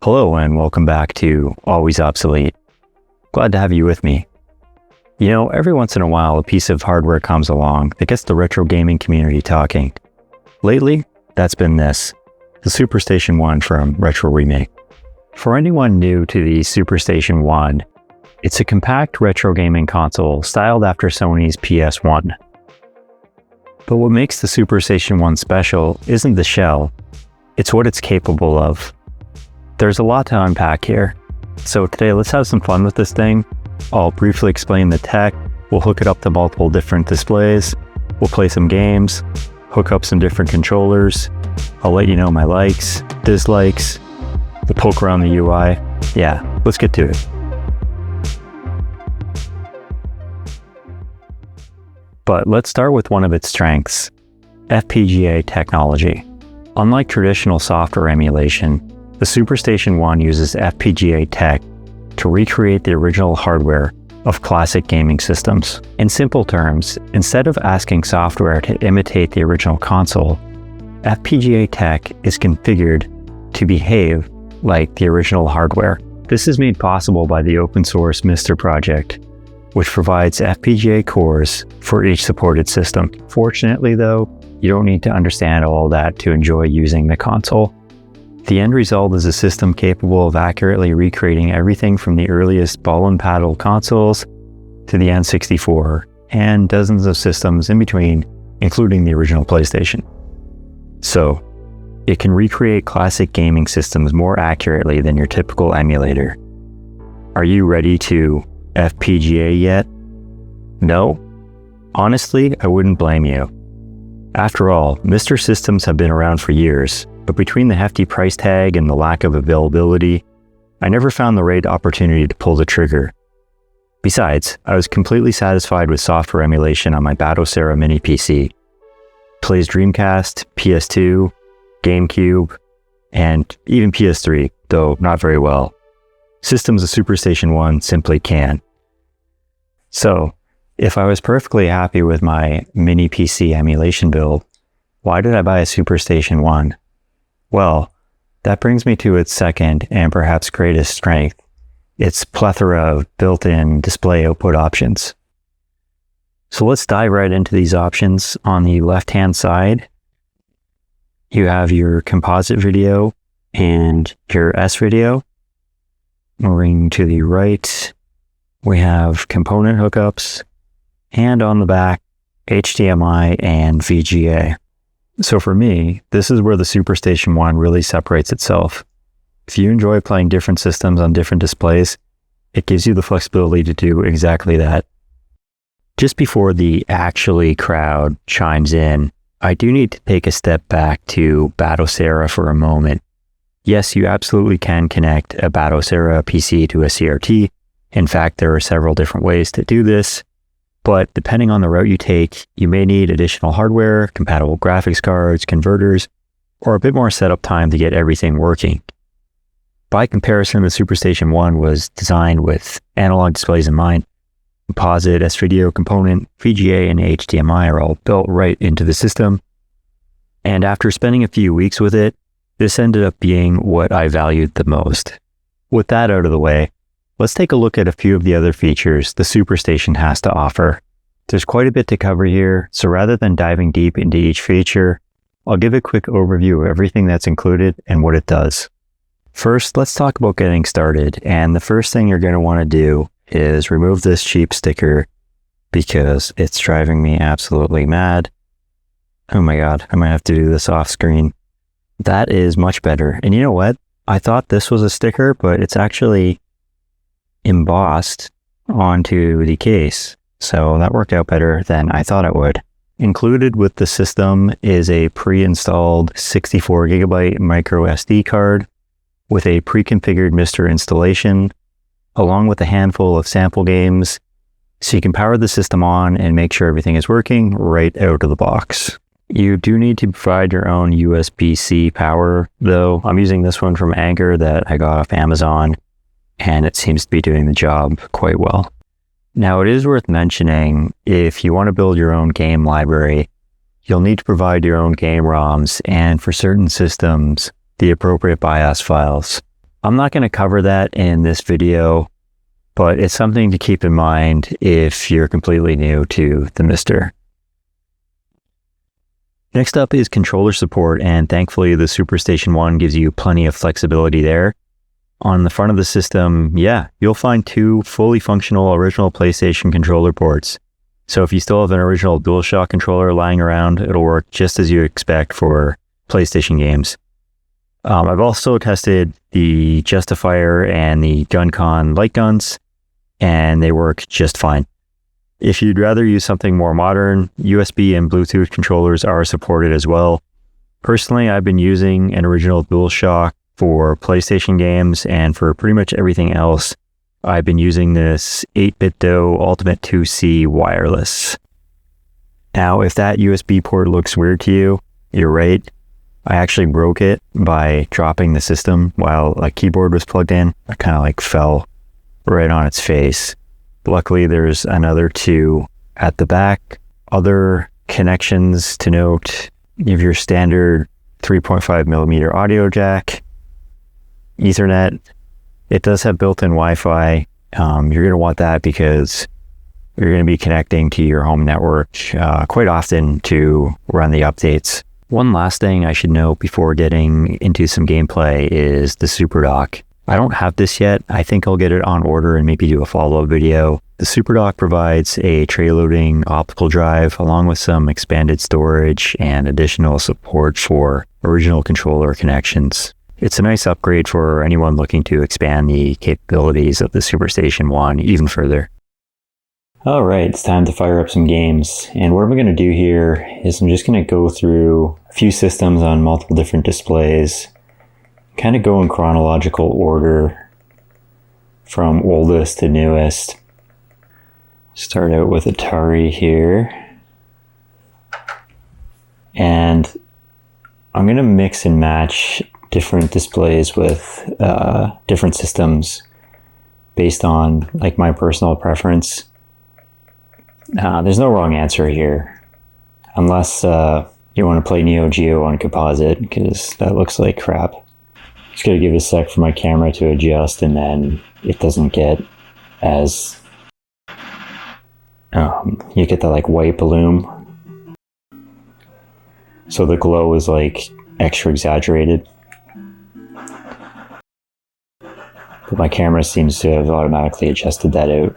Hello and welcome back to Always Obsolete. Glad to have you with me. You know, every once in a while a piece of hardware comes along that gets the retro gaming community talking. Lately, that's been this, the SuperStation One from Retro Remake. For anyone new to the SuperStation One, it's a compact retro gaming console styled after Sony's PS1. But what makes the SuperStation One special isn't the shell, it's what it's capable of. There's a lot to unpack here. So today let's have some fun with this thing. I'll briefly explain the tech, we'll hook it up to multiple different displays, we'll play some games, hook up some different controllers, I'll let you know my likes, dislikes, we'll poke around the UI. Yeah, let's get to it. But let's start with one of its strengths, FPGA technology. Unlike traditional software emulation, the SuperStation One uses FPGA tech to recreate the original hardware of classic gaming systems. In simple terms, instead of asking software to imitate the original console, FPGA tech is configured to behave like the original hardware. This is made possible by the open source MiSTer project, which provides FPGA cores for each supported system. Fortunately though, you don't need to understand all that to enjoy using the console. The end result is a system capable of accurately recreating everything from the earliest ball and paddle consoles to the N64 and dozens of systems in between, including the original PlayStation. So, it can recreate classic gaming systems more accurately than your typical emulator. Are you ready to FPGA yet? No? Honestly, I wouldn't blame you. After all, MiSTer systems have been around for years, but between the hefty price tag and the lack of availability, I never found the right opportunity to pull the trigger. Besides, I was completely satisfied with software emulation on my Batocera mini PC. Plays Dreamcast, PS2, GameCube, and even PS3, though not very well. Systems of SuperStation One simply can. So, if I was perfectly happy with my mini PC emulation build, why did I buy a SuperStation One? Well, that brings me to its second and perhaps greatest strength, its plethora of built-in display output options. So let's dive right into these options. On the left-hand side, you have your composite video and your S video. Moving to the right, we have component hookups, and on the back, HDMI and VGA. So for me, this is where the SuperStation One really separates itself. If you enjoy playing different systems on different displays, it gives you the flexibility to do exactly that. Just before the actually crowd chimes in, I do need to take a step back to Batocera for a moment. Yes, you absolutely can connect a Batocera PC to a CRT. In fact, there are several different ways to do this. But depending on the route you take, you may need additional hardware, compatible graphics cards, converters, or a bit more setup time to get everything working. By comparison, the SuperStation One was designed with analog displays in mind. Composite, S-Video component, VGA, and HDMI are all built right into the system. And after spending a few weeks with it, this ended up being what I valued the most. With that out of the way, let's take a look at a few of the other features the SuperStation has to offer. There's quite a bit to cover here, so rather than diving deep into each feature, I'll give a quick overview of everything that's included and what it does. First, let's talk about getting started, and the first thing you're going to want to do is remove this cheap sticker because it's driving me absolutely mad. Oh my god, I might have to do this off screen. That is much better. And you know what? I thought this was a sticker, but it's actually embossed onto the case. So that worked out better than I thought it would. Included with the system is a pre-installed 64GB micro SD card with a pre-configured MiSTer installation, along with a handful of sample games, so you can power the system on and make sure everything is working right out of the box. You do need to provide your own USB-C power, though. I'm using this one from Anchor that I got off Amazon, and it seems to be doing the job quite well. Now, it is worth mentioning, if you want to build your own game library, you'll need to provide your own game ROMs, and for certain systems, the appropriate BIOS files. I'm not going to cover that in this video, but it's something to keep in mind if you're completely new to the MiSTer. Next up is controller support, and thankfully the SuperStation One gives you plenty of flexibility there. On the front of the system, yeah, you'll find 2 fully functional original PlayStation controller ports. So if you still have an original DualShock controller lying around, it'll work just as you expect for PlayStation games. I've also tested the Justifier and the GunCon light guns, and they work just fine. If you'd rather use something more modern, USB and Bluetooth controllers are supported as well. Personally, I've been using an original DualShock for PlayStation games, and for pretty much everything else, I've been using this 8BitDo Ultimate 2C wireless. Now, if that USB port looks weird to you, you're right. I actually broke it by dropping the system while a keyboard was plugged in. I kind of like fell right on its face. Luckily, there's another 2 at the back. Other connections to note, you have your standard 3.5mm audio jack, Ethernet. It does have built-in Wi-Fi. You're going to want that because you're going to be connecting to your home network quite often to run the updates. One last thing I should note before getting into some gameplay is the SuperDock. I don't have this yet. I think I'll get it on order and maybe do a follow-up video. The SuperDock provides a tray-loading optical drive along with some expanded storage and additional support for original controller connections. It's a nice upgrade for anyone looking to expand the capabilities of the SuperStation One even further. Alright, it's time to fire up some games. And what I'm going to do here is I'm just going to go through a few systems on multiple different displays, kind of go in chronological order from oldest to newest. Start out with Atari here. And I'm going to mix and match different displays with different systems based on like my personal preference. There's no wrong answer here, unless you want to play Neo Geo on Composite, because that looks like crap. Just gotta give it a sec for my camera to adjust, and then it doesn't get as you get that like white bloom, so the glow is like extra exaggerated. But my camera seems to have automatically adjusted that out.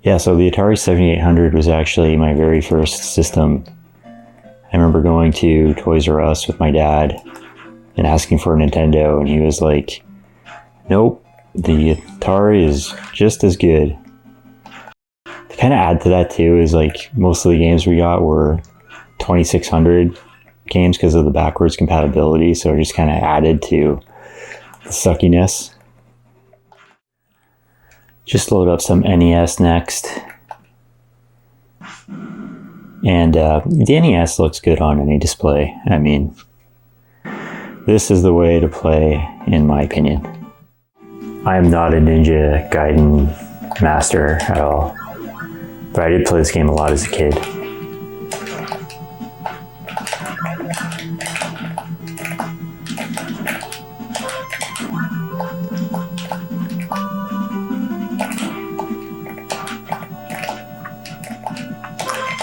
Yeah, so the Atari 7800 was actually my very first system. I remember going to Toys R Us with my dad and asking for a Nintendo, and he was like, nope, the Atari is just as good. To kind of add to that too is like most of the games we got were 2600 games because of the backwards compatibility, so it just kind of added to the suckiness. Just load up some NES next. And the NES looks good on any display. I mean, this is the way to play, in my opinion. I am not a Ninja Gaiden master at all, but I did play this game a lot as a kid.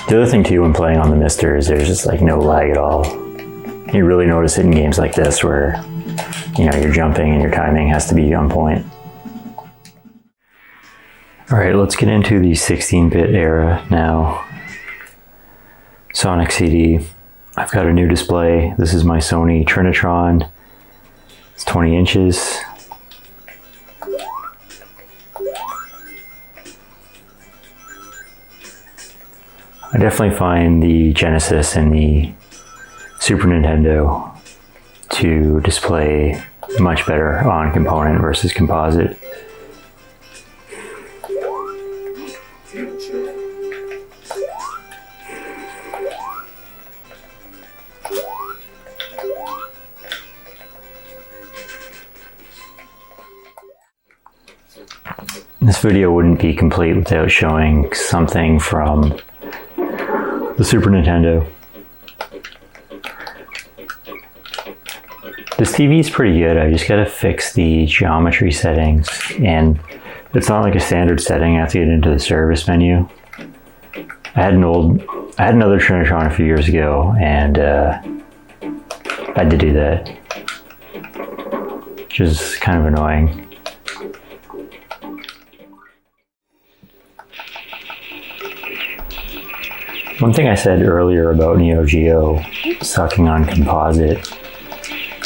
The other thing too when playing on the MiSTer is there's just like no lag at all. You really notice it in games like this where, you know, your jumping and your timing has to be on point. Alright, let's get into the 16-bit era now. Sonic CD. I've got a new display. This is my Sony Trinitron. It's 20 inches. I definitely find the Genesis and the Super Nintendo to display much better on component versus composite. This video wouldn't be complete without showing something from the Super Nintendo. This TV is pretty good. I just gotta fix the geometry settings, and it's not like a standard setting. I have to get into the service menu. I had another Trinitron a few years ago, and I had to do that, which is kind of annoying. One thing I said earlier about Neo Geo sucking on Composite,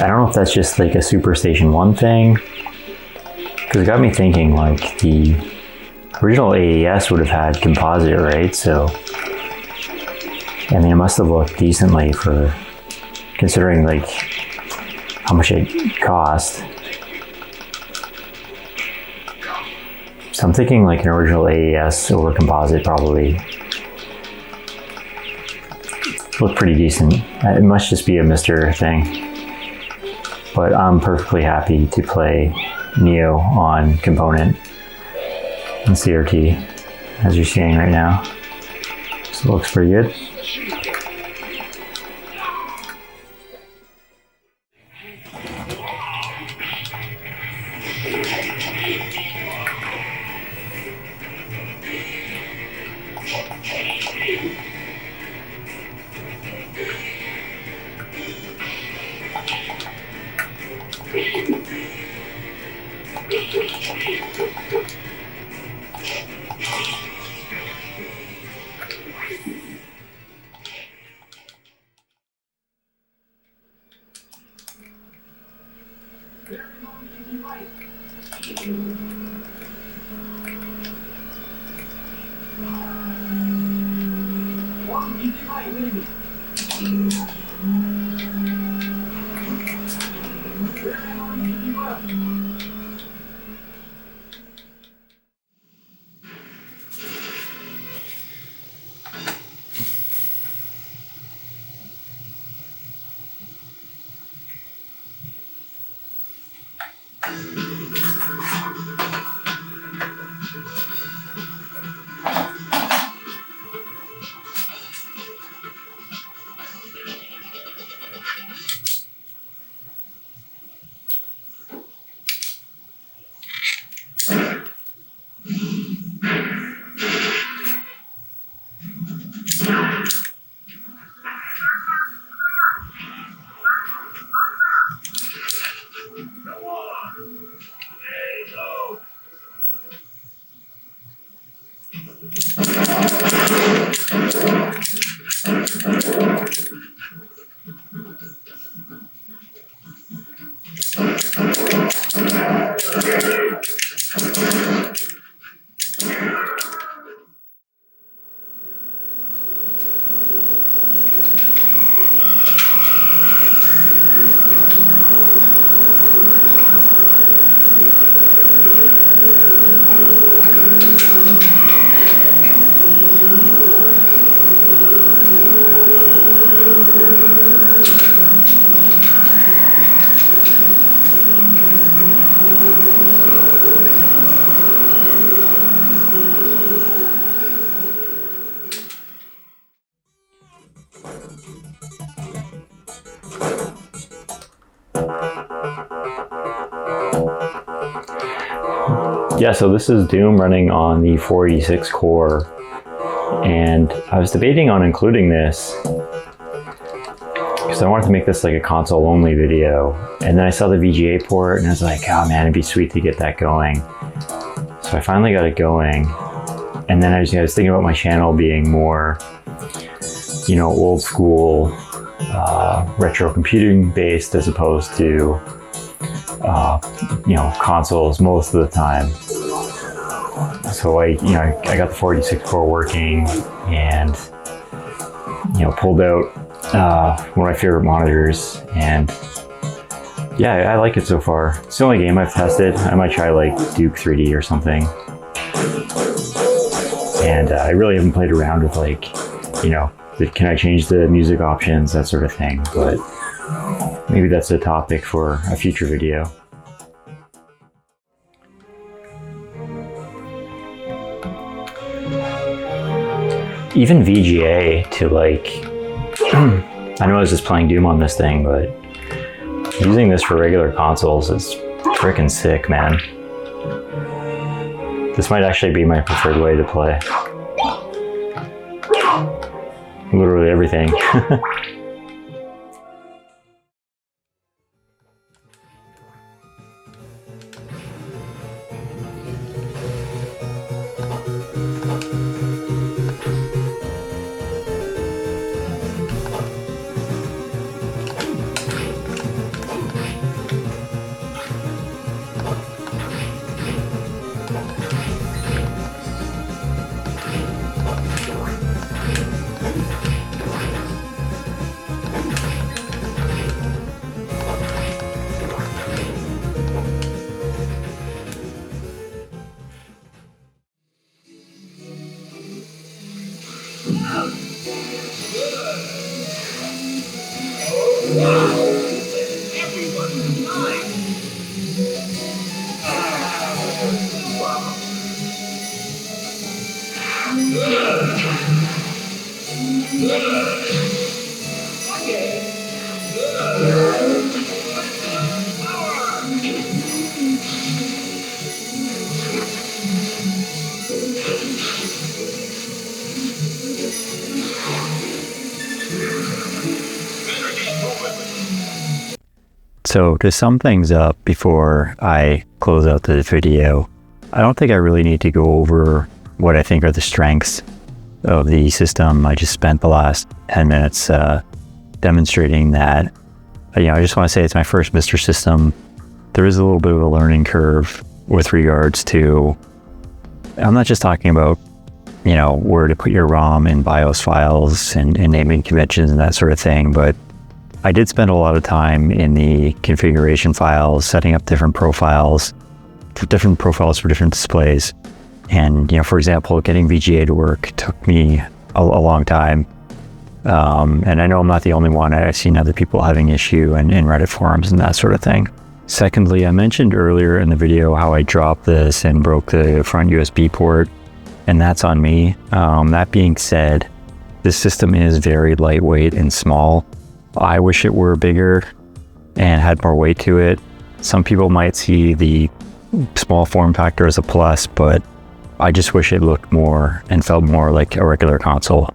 I don't know if that's just like a SuperStation One thing, because it got me thinking, like, the original AES would have had Composite, right? So, I mean, it must have looked decently for considering like how much it cost. So I'm thinking like an original AES over Composite probably looked pretty decent. It must just be a MiSTer thing. But I'm perfectly happy to play Neo on component and CRT, as you're seeing right now. So it looks pretty good. Yeah, so this is Doom running on the 486 core, and I was debating on including this because I wanted to make this like a console only video, and then I saw the VGA port and I was like, oh man, it'd be sweet to get that going. So I finally got it going, and then I was thinking about my channel being more, you know, old school retro computing based as opposed to you know, consoles most of the time. So I got the 486 core working, and you know, pulled out one of my favorite monitors, and yeah, I like it so far. It's the only game I've tested. I might try like Duke 3D or something. And I really haven't played around with, like, you know, can I change the music options, that sort of thing, but maybe that's a topic for a future video. Even VGA to, like, I know I was just playing Doom on this thing, but you Using this for regular consoles is freaking sick, man. This might actually be my preferred way to play. Literally everything. So to sum things up before I close out the video, I don't think I really need to go over what I think are the strengths of the system. I just spent the last 10 minutes demonstrating that. I just want to say it's my first MiSTer system. There is a little bit of a learning curve with regards to, I'm not just talking about, where to put your ROM and BIOS files and naming conventions and that sort of thing, but I did spend a lot of time in the configuration files, setting up different profiles for different displays. And, for example, getting VGA to work took me a long time. And I know I'm not the only one. I've seen other people having issue in Reddit forums and that sort of thing. Secondly, I mentioned earlier in the video how I dropped this and broke the front USB port, and that's on me. That being said, this system is very lightweight and small. I wish it were bigger and had more weight to it. Some people might see the small form factor as a plus, but I just wish it looked more and felt more like a regular console.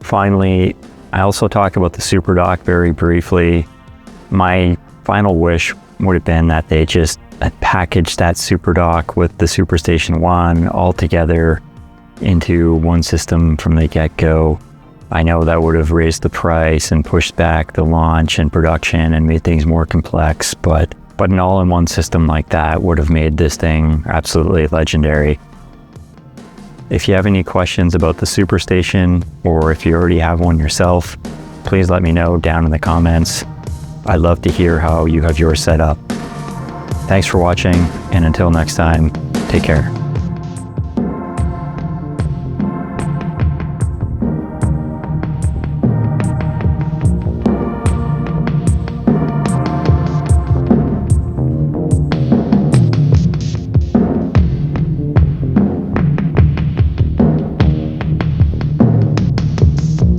Finally, I also talked about the Super Dock very briefly. My final wish would have been that they just packaged that Super Dock with the SuperStation One all together into one system from the get-go. I know that would have raised the price and pushed back the launch and production and made things more complex, but an all-in-one system like that would have made this thing absolutely legendary. If you have any questions about the SuperStation, or if you already have one yourself, please let me know down in the comments. I'd love to hear how you have yours set up. Thanks for watching, and until next time, take care.